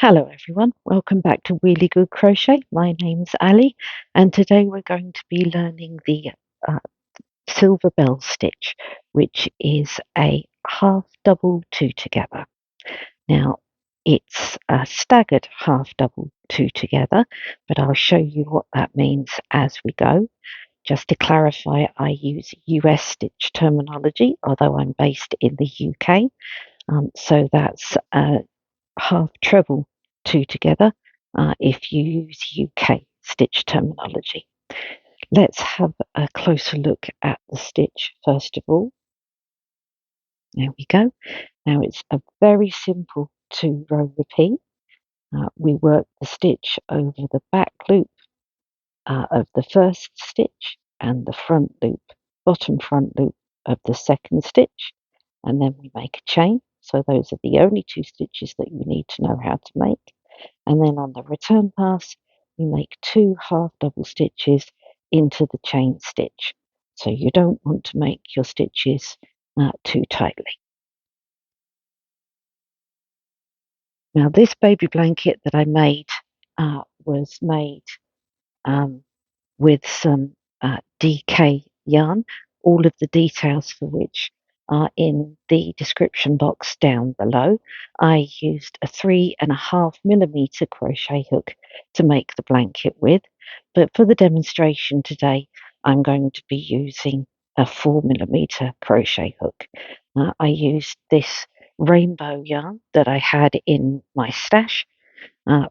Hello everyone, welcome back to Really Good Crochet. My name's Ali and today we're going to be learning the uh, silver bell stitch, which is a half double two together. Now it's a staggered half double two together, but I'll show you what that means as we go. Just to clarify, I use US stitch terminology, although I'm based in the UK. So that's half treble two together if you use UK stitch terminology. Let's have a closer look at the stitch first of all. There we go. Now it's a very simple 2-row repeat. We work the stitch over the back loop of the first stitch and the front loop, bottom front loop of the second stitch, and then we make a chain. So those are the only two stitches that you need to know how to make. And then on the return pass, we make 2 half double stitches into the chain stitch. So you don't want to make your stitches too tightly. Now this baby blanket that I made was made with some DK yarn, all of the details for which are in the description box down below. I used a 3.5mm crochet hook to make the blanket with, but for the demonstration today I'm going to be using a 4mm crochet hook. I used this rainbow yarn that I had in my stash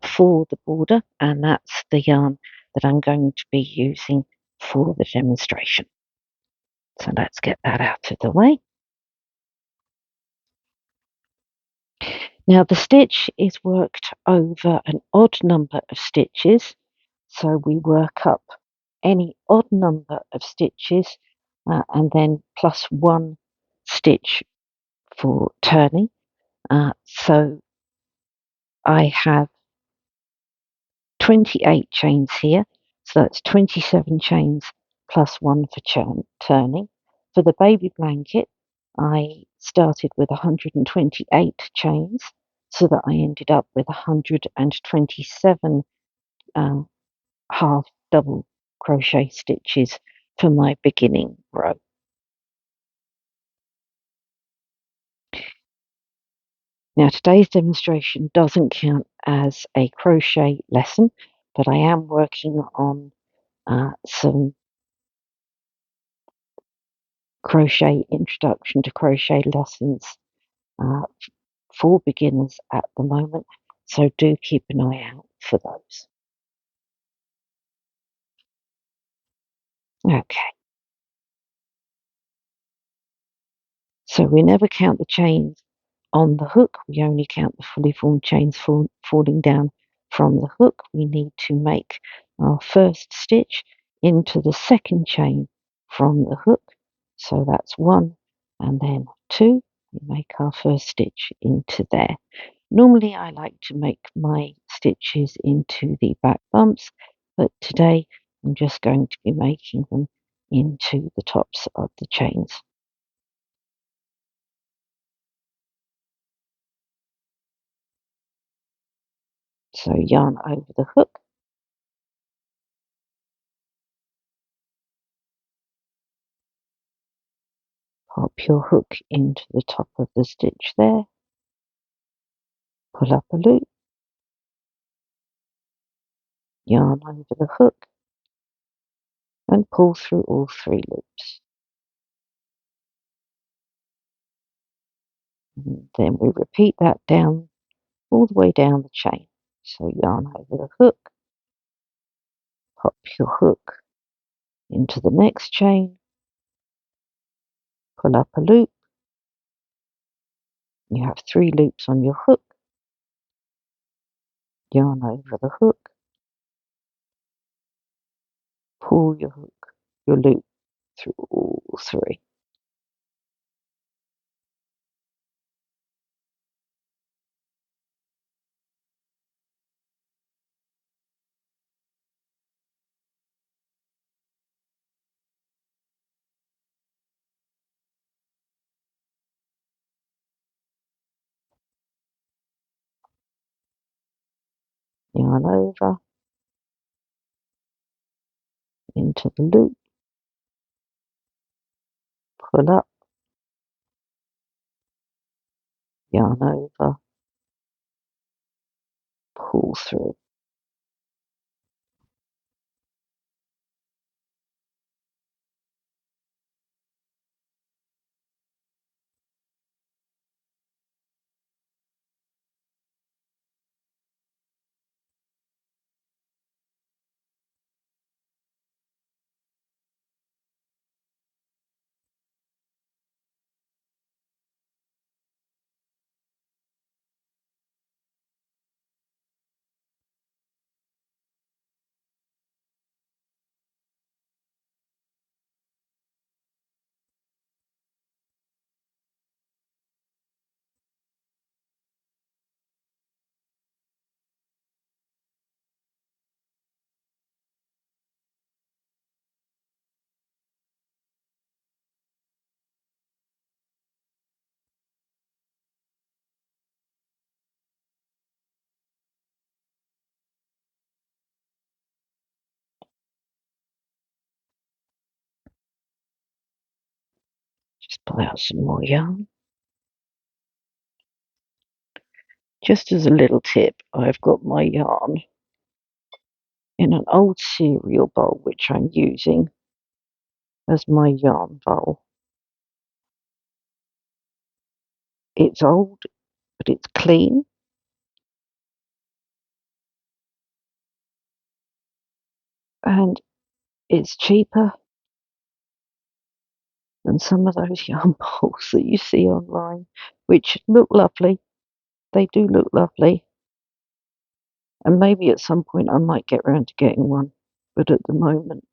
for the border, and that's the yarn that I'm going to be using for the demonstration. So let's get that out of the way. Now the stitch is worked over an odd number of stitches, so we work up any odd number of stitches and then plus 1 stitch for turning. So I have 28 chains here, so that's 27 chains plus 1 for turning. For the baby blanket, I started with 128 chains, so that I ended up with 127 half double crochet stitches for my beginning row. Now today's demonstration doesn't count as a crochet lesson, but I am working on some crochet introduction to crochet lessons uh, for beginners at the moment, so do keep an eye out for those. Okay, so we never count the chains on the hook, we only count the fully formed chains falling down from the hook. We need to make our first stitch into the second chain from the hook, so that's 1 and then 2. We make our first stitch into there. Normally I like to make my stitches into the back bumps, but today I'm just going to be making them into the tops of the chains. So yarn over the hook, pop your hook into the top of the stitch there, pull up a loop, yarn over the hook, and pull through all 3 loops. And then we repeat that down all the way down the chain. So yarn over the hook, pop your hook into the next chain, pull up a loop. You have 3 loops on your hook, yarn over the hook, pull your loop through all 3. yarn over, into the loop, pull up, yarn over, pull through. Just pull out some more yarn. Just as a little tip, I've got my yarn in an old cereal bowl which I'm using as my yarn bowl. It's old, but it's clean, and it's cheaper than some of those yarn bowls that you see online, which look lovely. They do look lovely, and maybe at some point I might get round to getting one, but at the moment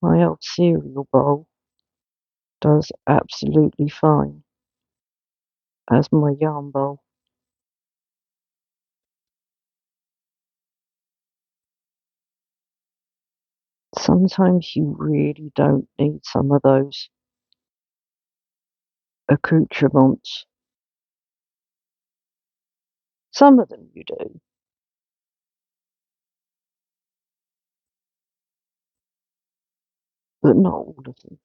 my old cereal bowl does absolutely fine as my yarn bowl. Sometimes you really don't need some of those accoutrements. Some of them you do, but not all of them.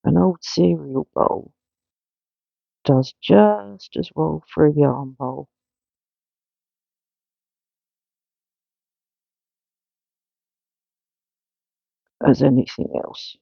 An old cereal bowl does just as well for a yarn bowl as anything else.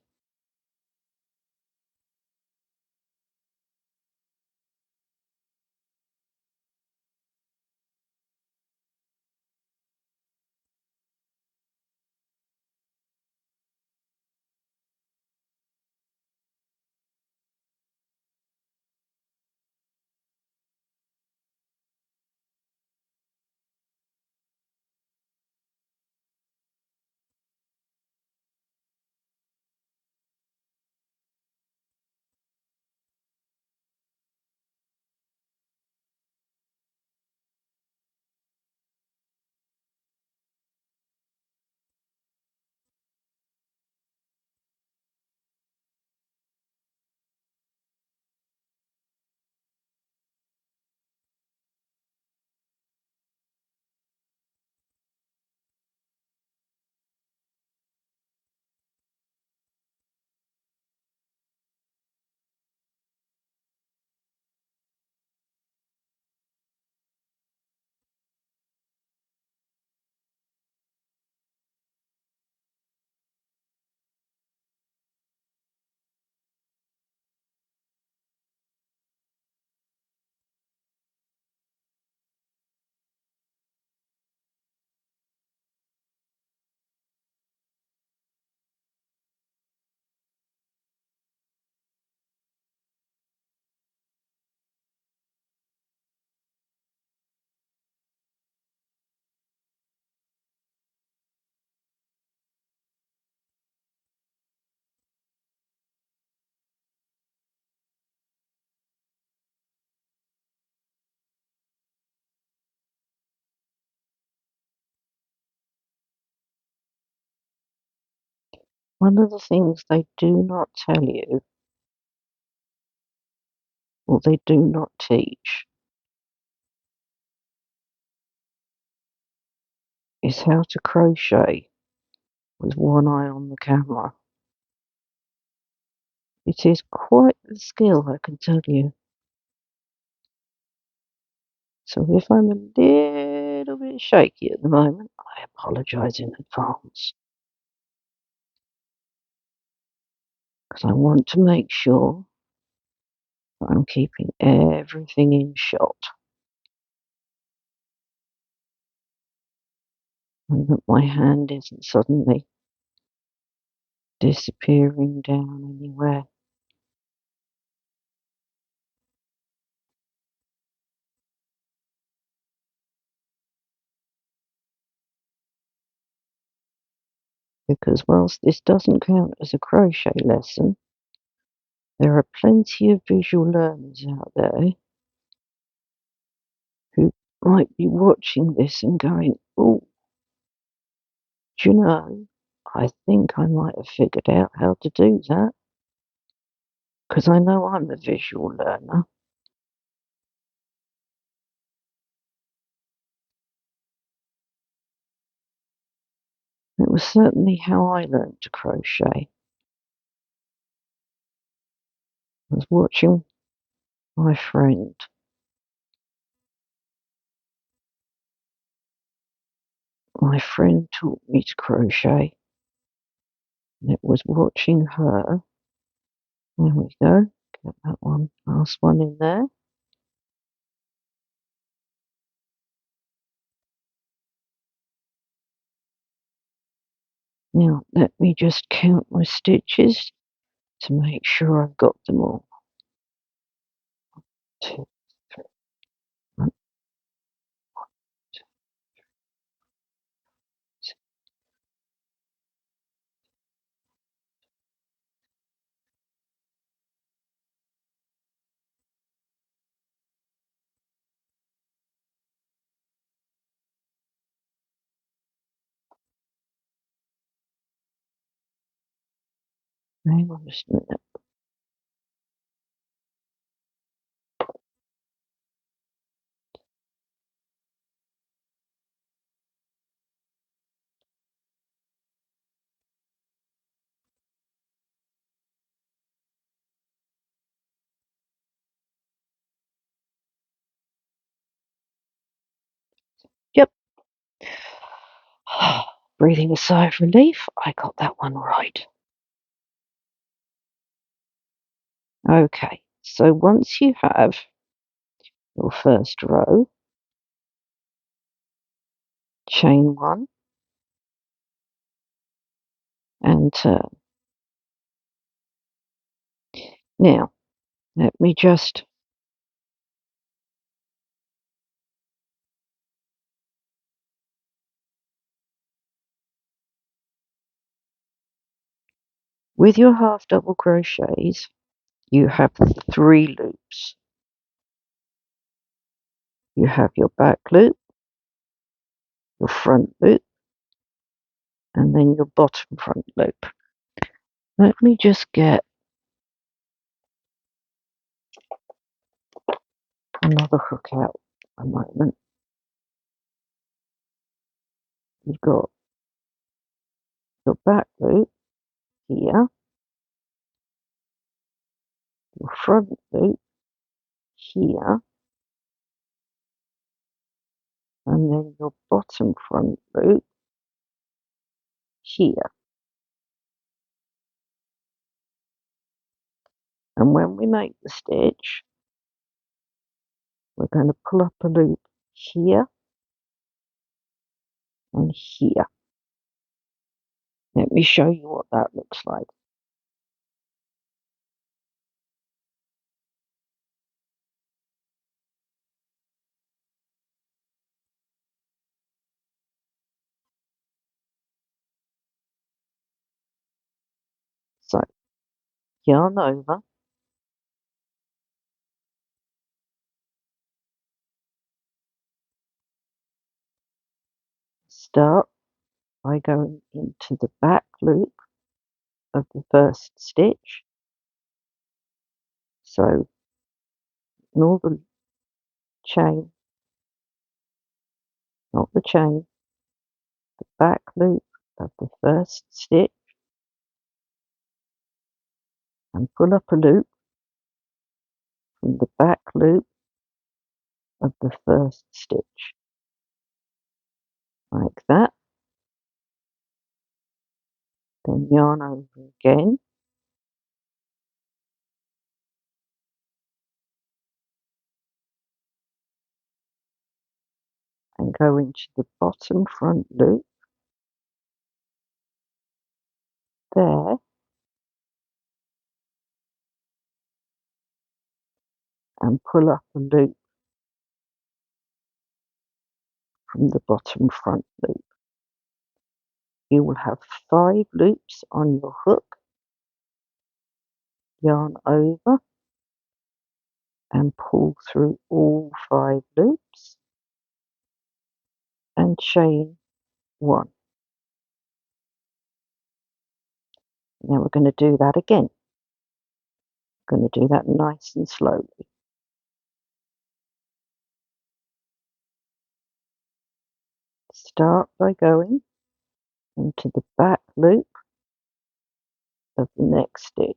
One of the things they do not tell you, or they do not teach, is how to crochet with one eye on the camera. It is quite the skill, I can tell you. So if I'm a little bit shaky at the moment, I apologise in advance. Because I want to make sure that I'm keeping everything in shot. And that my hand isn't suddenly disappearing down anywhere. Because whilst this doesn't count as a crochet lesson, there are plenty of visual learners out there who might be watching this and going, oh, do you know, I think I might have figured out how to do that. Because I know I'm a visual learner. It was certainly how I learned to crochet. I was watching my friend. My friend taught me to crochet. And it was watching her. There we go. Get that one. Last one in there. Now, let me just count my stitches to make sure I've got them all. 2, 3, 1, 2. Hang on just a minute. Yep. Breathing a sigh of relief. I got that one right. Okay, so once you have your first row, chain 1 and turn. Now, let me just with your half double crochets, you have 3 loops. You have your back loop, your front loop, and then your bottom front loop. Let me just get another hook out a moment. You've got your back loop here, your front loop here, and then your bottom front loop here. And when we make the stitch, we're going to pull up a loop here and here. Let me show you what that looks like. So, yarn over, start by going into the back loop of the first stitch. So, ignore the chain, not the chain, back loop of the first stitch and pull up a loop from the back loop of the first stitch, like that. Then yarn over again and go into the bottom front loop there, and pull up a loop from the bottom front loop. You will have 5 loops on your hook. Yarn over and pull through all 5 loops and chain 1. Now we're going to do that again. We're going to do that nice and slowly. Start by going into the back loop of the next stitch.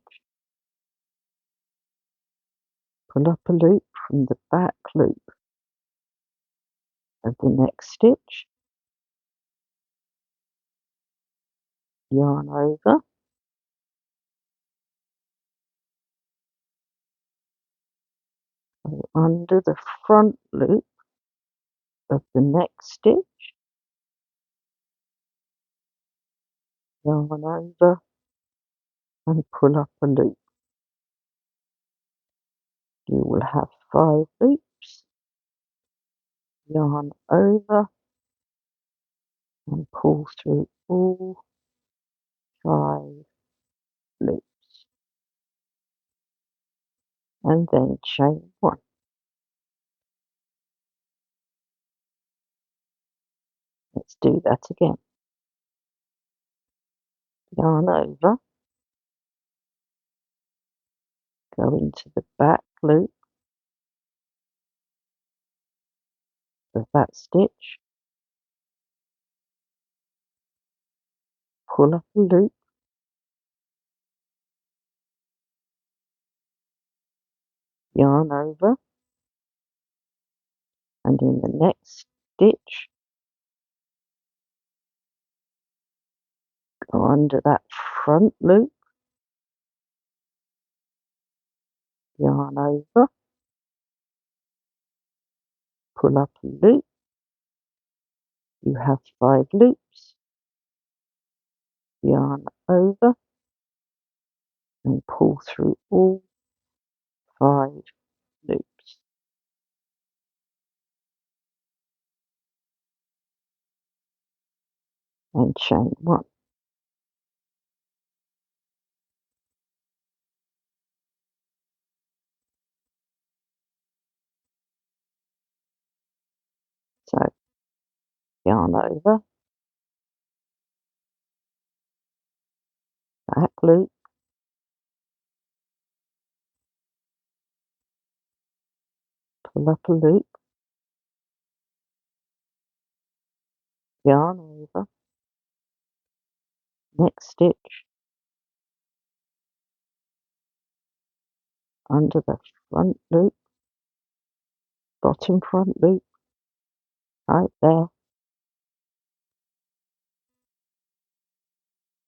Pull up a loop from the back loop of the next stitch. Yarn over go under the front loop of the next stitch. Yarn over and pull up a loop. You will have 5 loops. Yarn over and pull through all 5 loops and then chain 1. Let's do that again. Yarn over, go into the back loop of that stitch, pull up a loop, yarn over, and in the next stitch go under that front loop, yarn over, pull up a loop. You have 5 loops, yarn over and pull through all 5 loops and chain 1. So yarn over, back loop, pull up a loop, yarn over, next stitch, under the front loop, bottom front loop, right there,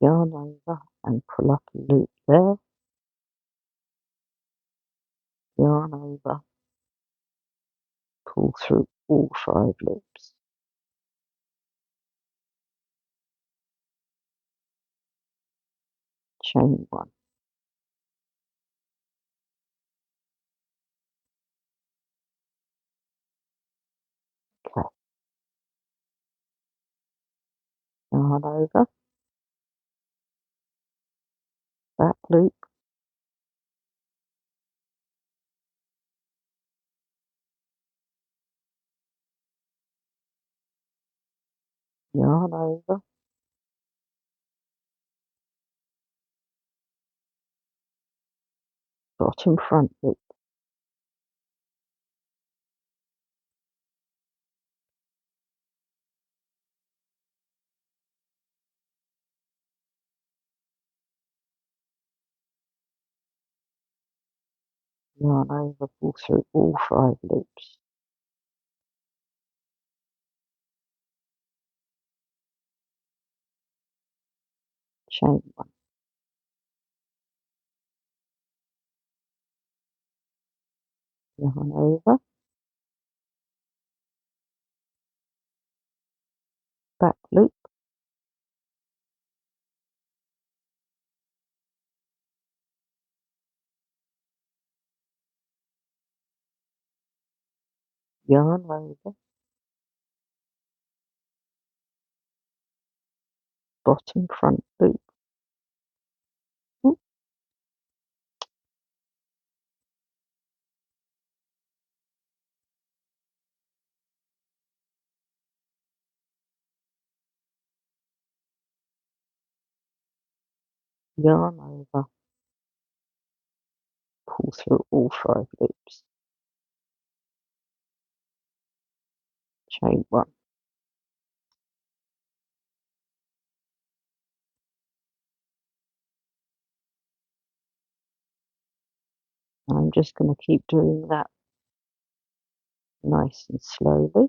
yarn over and pull up a loop there, yarn over, pull through all 5 loops, chain 1. Okay, yarn over, back loop, yarn over, bottom front loop, yarn over, pull through all 5 loops, chain 1, yarn over, back loop, yarn over, bottom front loop, yarn over, pull through all 5 loops, chain 1. I'm just going to keep doing that nice and slowly.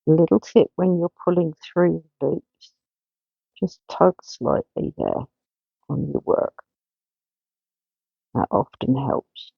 A little tip when you're pulling through loops, just tug slightly there on your work. That often helps.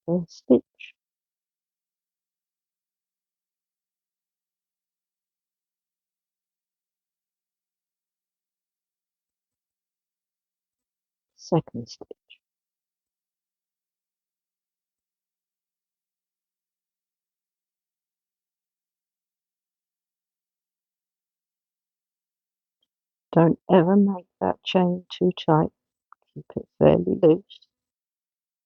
First stitch, second stitch, don't ever make that chain too tight, keep it fairly loose,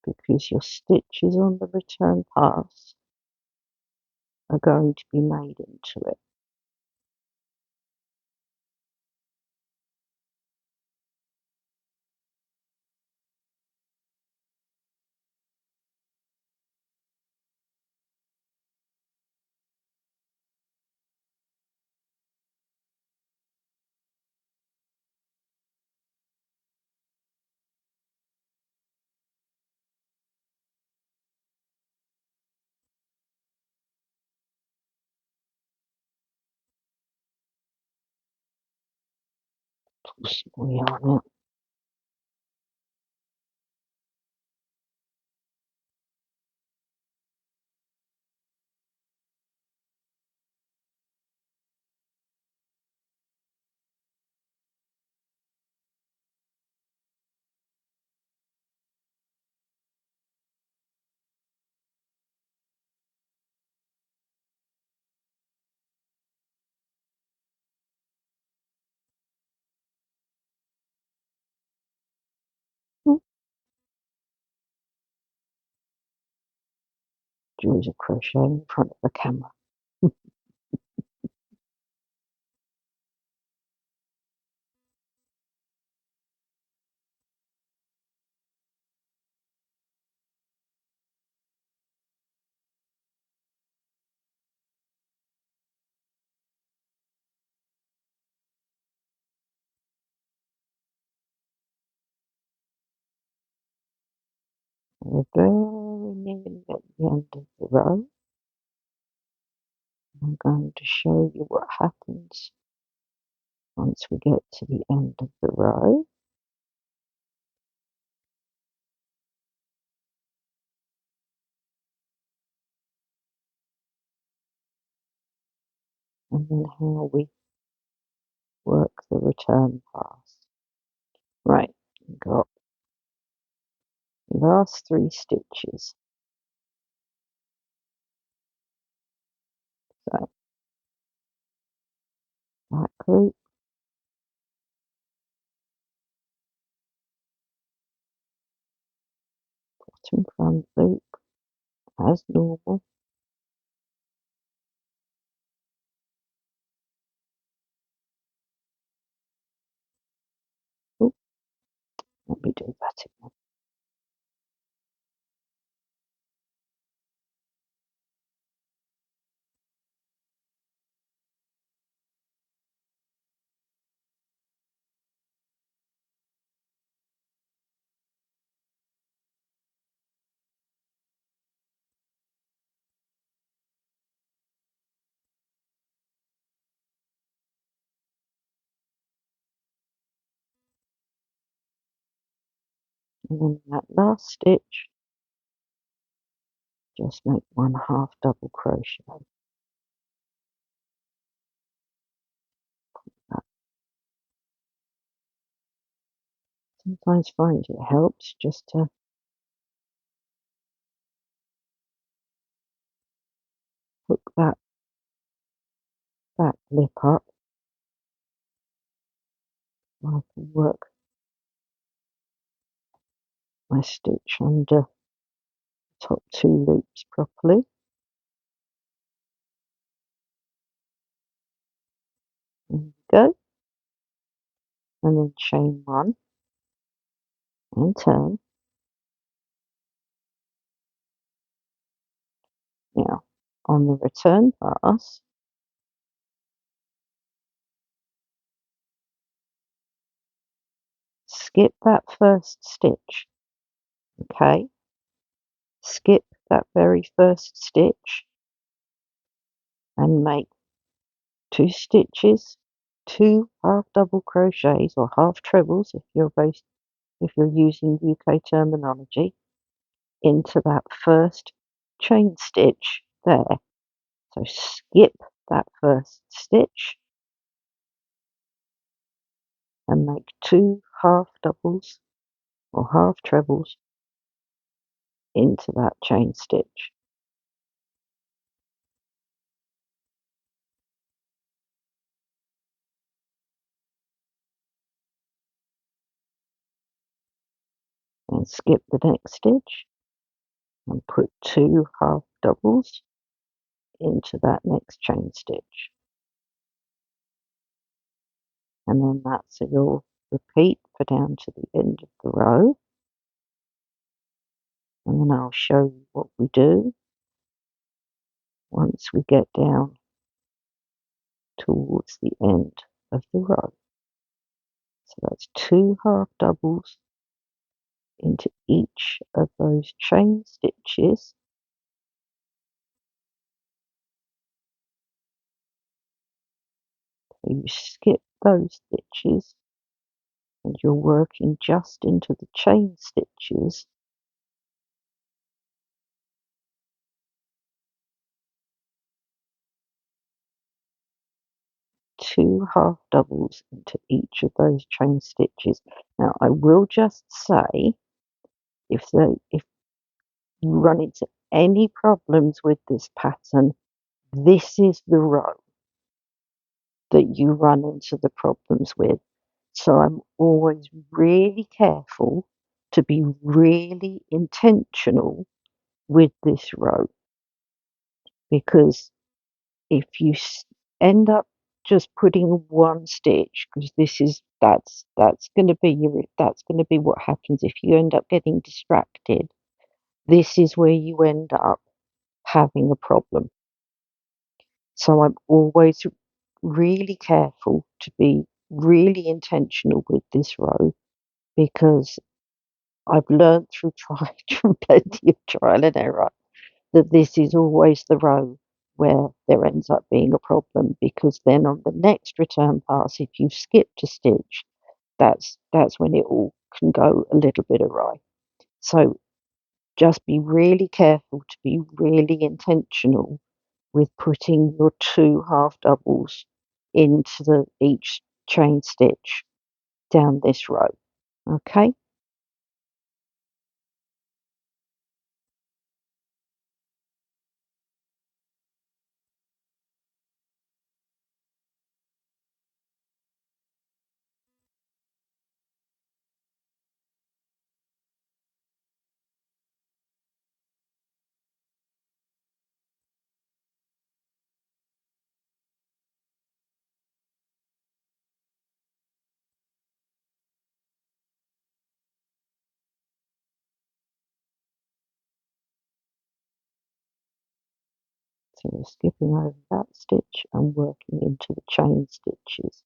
because your stitches on the return pass are going to be made into it. Pull some more yarn out. Joys of crocheting in front of the camera. We're very nearly at the end of the row. I'm going to show you what happens once we get to the end of the row. And then how we work the return pass. Right, we've got the last 3 stitches. So back loop, bottom front loop as normal. Oop, let me do that again. And then that last stitch, just make 1/2 double crochet. Sometimes find it helps just to hook that back lip up. I can work my stitch under the top 2 loops properly. There we go. And then chain 1 and turn. Now, on the return pass, skip that first stitch, okay? Skip that very first stitch and make 2 stitches, 2 half double crochets or half trebles if you're using UK terminology, into that first chain stitch there. So skip that first stitch and make 2 half doubles or half trebles into that chain stitch. And skip the next stitch and put 2 half doubles into that next chain stitch. And then that's your repeat for down to the end of the row. And then I'll show you what we do once we get down towards the end of the row. So that's 2 half doubles into each of those chain stitches. So you skip those stitches and you're working just into the chain stitches. Two half doubles into each of those chain stitches. Now I will just say, if you run into any problems with this pattern, this is the row that you run into the problems with. So I'm always really careful to be really intentional with this row, because if you end up just putting one stitch, because that's going to be what happens if you end up getting distracted. This is where you end up having a problem. So I'm always really careful to be really intentional with this row, because I've learned through from plenty of trial and error that this is always the row where there ends up being a problem, because then on the next return pass, if you skip a stitch, that's when it all can go a little bit awry. So just be really careful to be really intentional with putting your 2 half doubles into each chain stitch down this row. Okay, so we're skipping over that stitch and working into the chain stitches.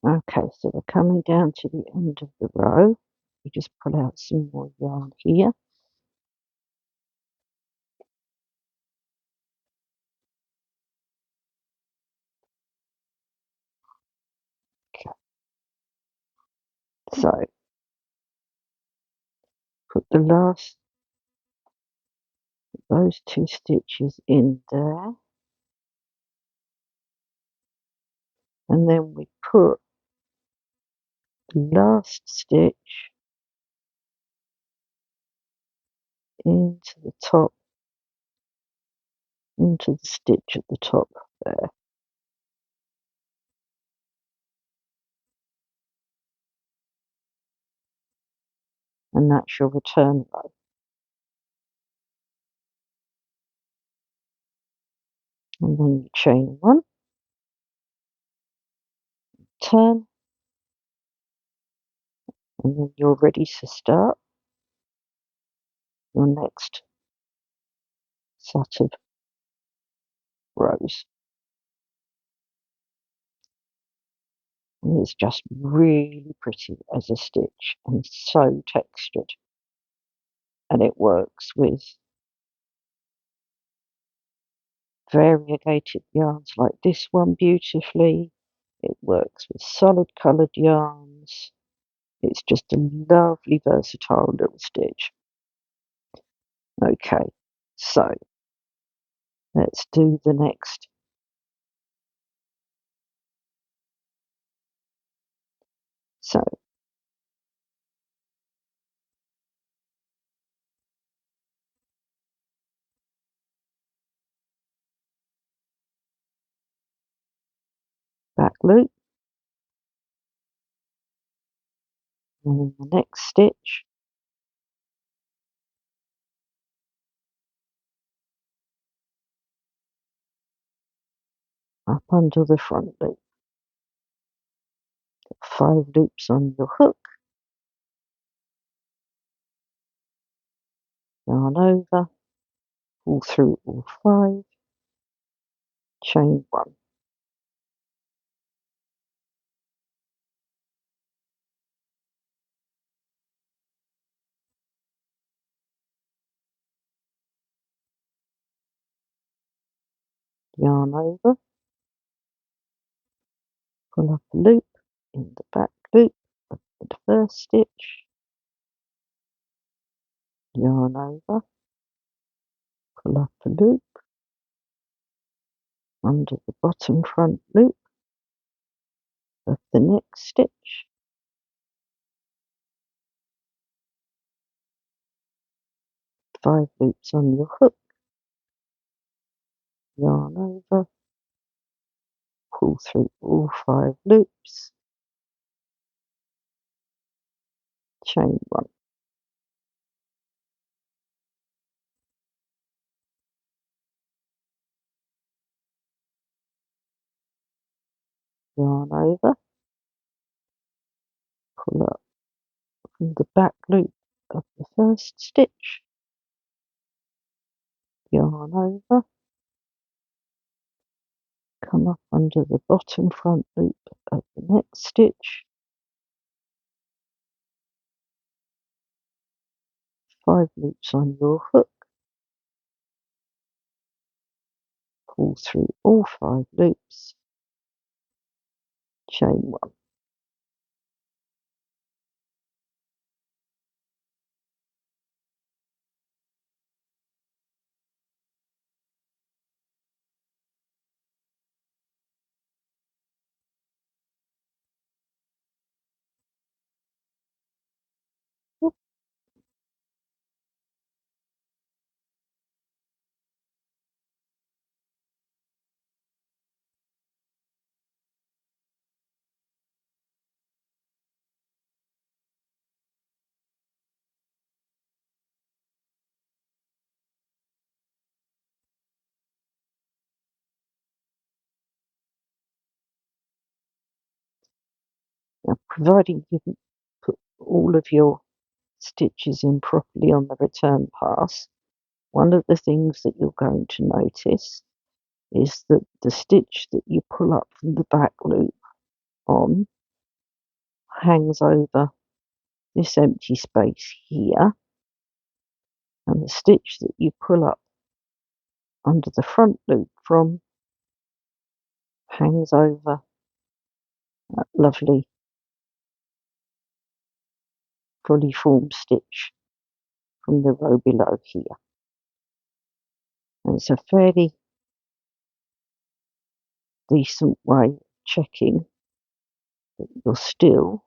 Okay, so we're coming down to the end of the row. We just pull out some more yarn here. Okay, so put the last, those 2 stitches in there, and then we put the last stitch into the top, into the stitch at the top there, and that's your return row. And then you chain 1, turn, and then you're ready to start your next set of rows. And it's just really pretty as a stitch and so textured, and it works with variegated yarns like this one beautifully. It works with solid coloured yarns. It's just a lovely versatile little stitch. Okay, so let's do the next. So back loop, and then the next stitch, up under the front loop. 5 loops on your hook, yarn over, pull through all 5, chain 1. Yarn over, pull up a loop in the back loop of the first stitch, yarn over, pull up a loop under the bottom front loop of the next stitch, five loops on your hook, yarn over, pull through all five loops, chain one, yarn over, pull up from the back loop of the first stitch, yarn over, come up under the bottom front loop of the next stitch, five loops on your hook, pull through all five loops, chain one. Now, providing you've put all of your stitches in properly on the return pass, one of the things that you're going to notice is that the stitch that you pull up from the back loop on hangs over this empty space here, and the stitch that you pull up under the front loop from hangs over that lovely fully formed stitch from the row below here. And it's a fairly decent way of checking that you're still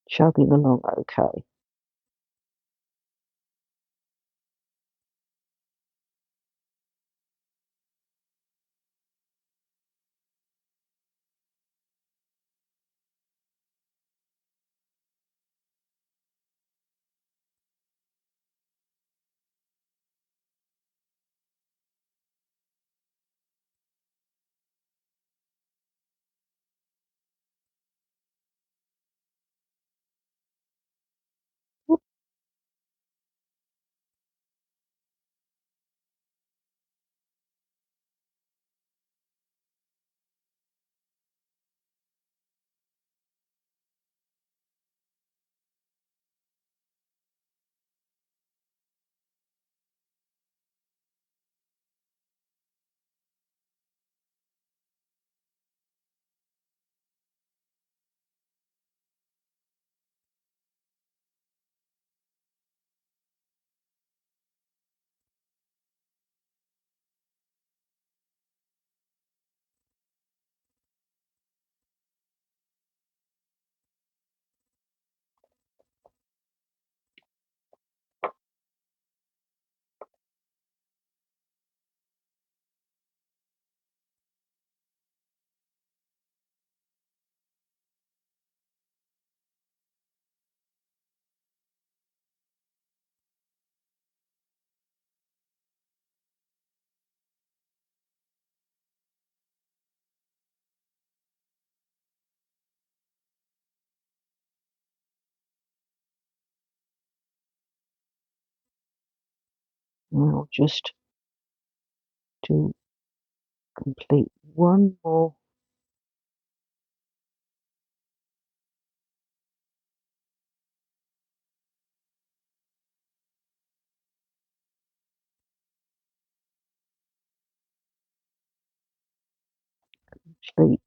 chugging along okay. I'll just complete one more actually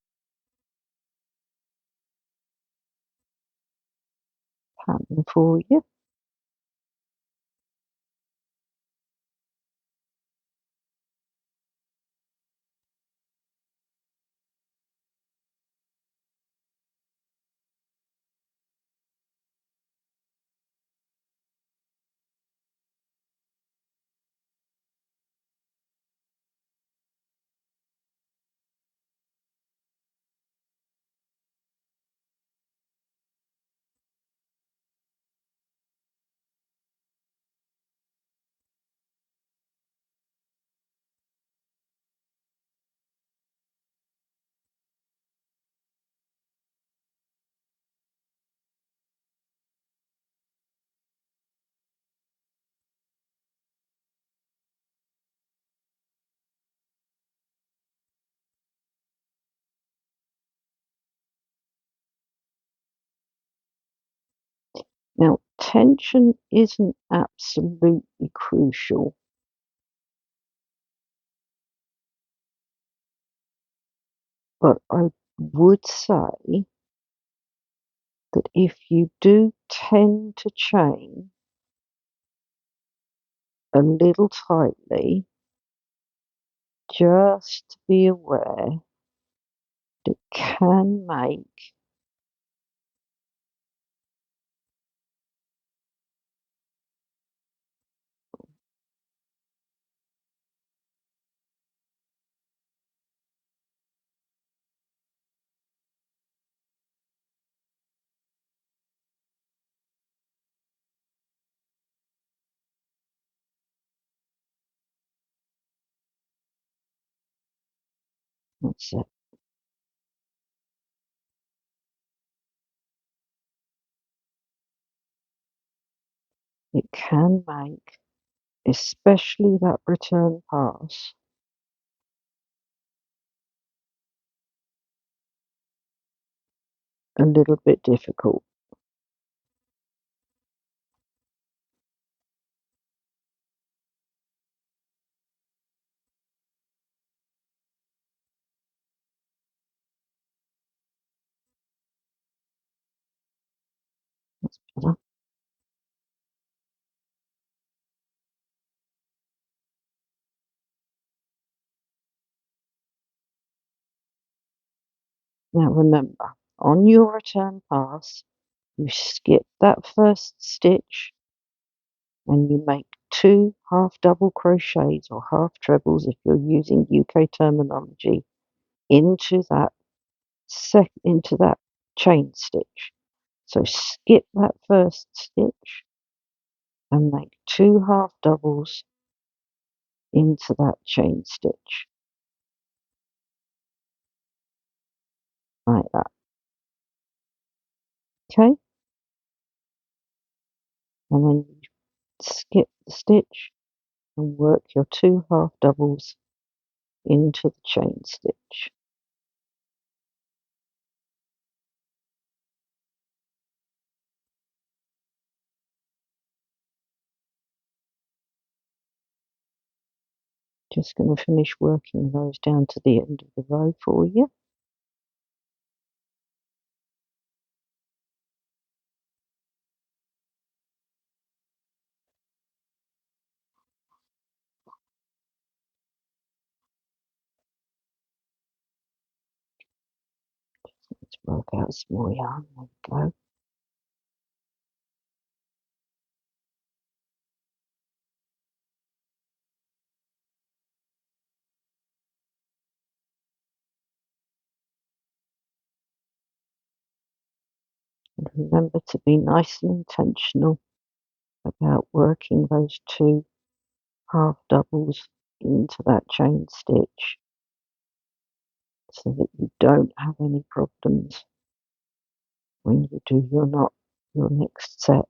pattern for you. Now, tension isn't absolutely crucial, but I would say that if you do tend to chain a little tightly, just be aware that it can make that's it. It can make, especially that return pass, a little bit difficult. That's better. Now remember, on your return pass, you skip that first stitch and you make 2 half double crochets or half trebles if you're using UK terminology into that into that chain stitch. So skip that first stitch and make 2 half doubles into that chain stitch like that. Okay, and then you skip the stitch and work your 2 half doubles into the chain stitch. Just going to finish working those down to the end of the row for you. Let's work out some more yarn. There we go. And remember to be nice and intentional about working those 2 half doubles into that chain stitch so that you don't have any problems when you do your next set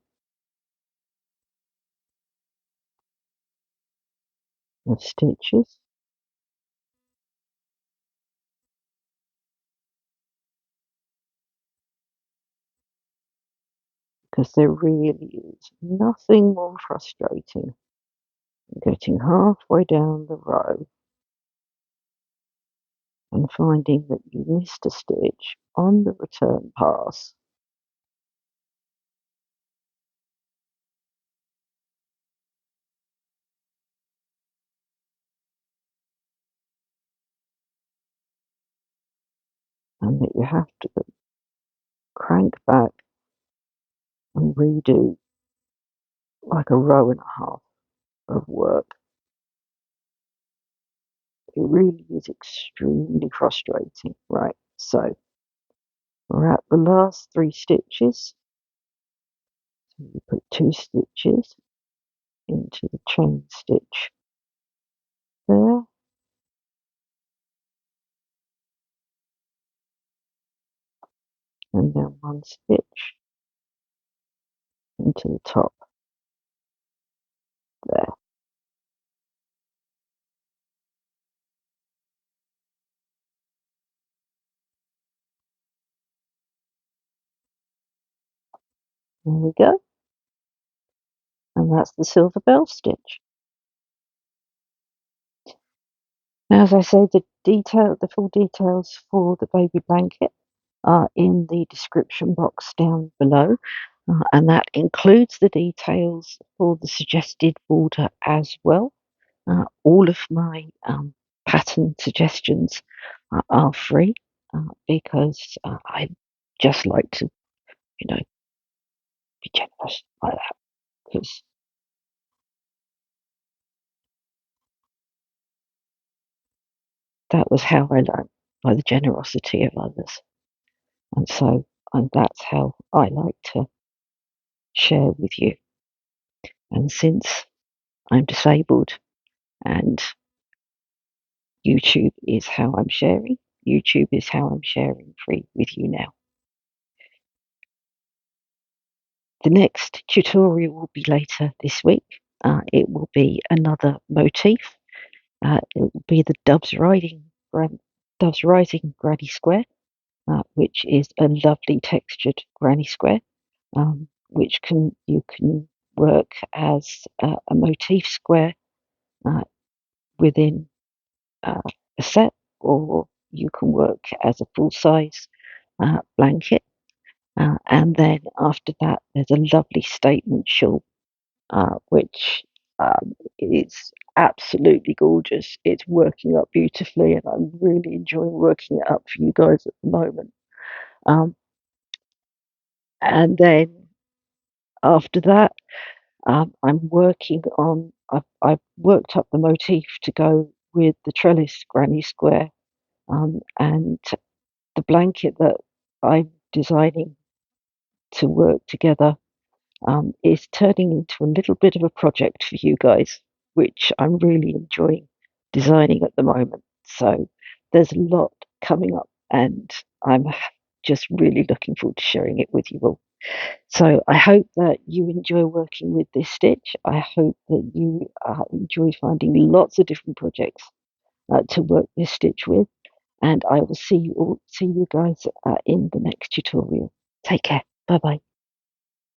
of stitches, because there really is nothing more frustrating than getting halfway down the row and finding that you missed a stitch on the return pass, and that you have to crank back and redo like a row and a half of work. It really is extremely frustrating, right? So we're at the last 3 stitches. So you put 2 stitches into the chain stitch there, and then 1 stitch into the top there. There we go, and that's the silver bell stitch. Now, as I say, the full details for the baby blanket are in the description box down below, and that includes the details for the suggested border as well. All of my pattern suggestions are free because I just like to, be generous like that, because that was how I learned, by the generosity of others. And that's how I like to share with you. And since I'm disabled and YouTube is how I'm sharing, YouTube is how I'm sharing free with you now. The next tutorial will be later this week. It will be another motif. It will be the Doves Rising Granny Square, which is a lovely textured granny square, which you can work as a motif square within a set, or you can work as a full size blanket. And then after that, there's a lovely statement shawl, which is absolutely gorgeous. It's working up beautifully, and I'm really enjoying working it up for you guys at the moment. And then after that, I'm working on. I've worked up the motif to go with the trellis granny square, and the blanket that I'm designing to work together is turning into a little bit of a project for you guys, which I'm really enjoying designing at the moment. So there's a lot coming up, and I'm just really looking forward to sharing it with you all. So I hope that you enjoy working with this stitch. I hope that you enjoy finding lots of different projects to work this stitch with, and I will see you guys in the next tutorial. Take care. Bye bye.